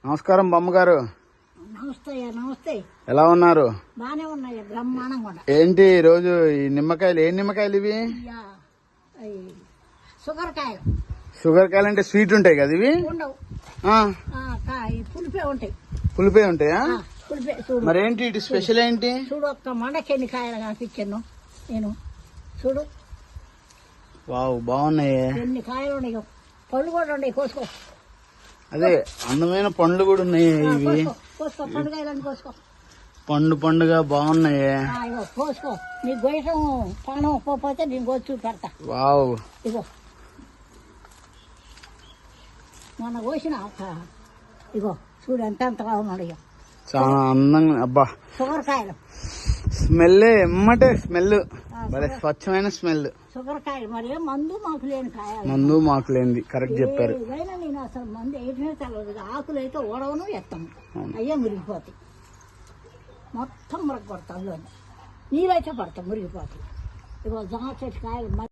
నమస్కారం బమ్మగారు. నమస్తే నమస్తే. ఎలా ఉన్నారు? బానే ఉన్నాయి, బ్రహ్మాండంగా ఉన్నాయి. ఏంటి ఈ రోజు ఈ నిమ్మకాయలు? ఏం నిమ్మకాయలు ఇవి? షుగర్ కాయలు. షుగర్ కాయలు అంటే స్వీట్ ఉంటాయి కదా ఇవి? ఉండవు, పులిపే ఉంటాయి. పులిపే ఉంటాయా? పులిపే. చూడు మరేంటి ఇటు స్పెషల్ ఏంటి? చూడు, ఒక్క మండకెన్ని కాయలు కనిపించాను నేను. చూడు, వావ్, బాగున్నాయి. ఎన్ని కాయలు ఉన్నాయి, పళ్ళు కూడా ఉన్నాయి, కోసుకో. అదే అందమైన పండ్లు కూడా ఉన్నాయి ఇవి. కోసుకో, పండుగలని కోసుకో. పండు పండుగ బాగున్నాయి. కోసుకో, నీ గొయ్యటం పానం పోతే నేను కోసి చూపెడతా. వావ్, ఇగో మొన్న కోసిన ఇగో చూడు ఎంత ఎంతగా ఉన్నాడు. ఇగో చాలా అందంగా. అబ్బా, షుగర్ కాయలు. స్మెల్ ఎమ్మటే స్మెల్, భలే స్వచ్ఛమైన స్మెల్. షుగర్ కాయలు. మరి మందు మాకు లేని కాయలు. మందు మాకు లేనిది, కరెక్ట్ చెప్పారు. ఏదైనా నేను అసలు మందు వేయటమే తెలియదు. ఆకులు అయితే ఓడవను ఎత్తాము, అయ్యే మురిగిపోతాయి. మొత్తం మురగ కొడతాం, నీరైతే పడతాం, మురిగిపోతాయి. ఇగో జామ చెట్టు కాయలు.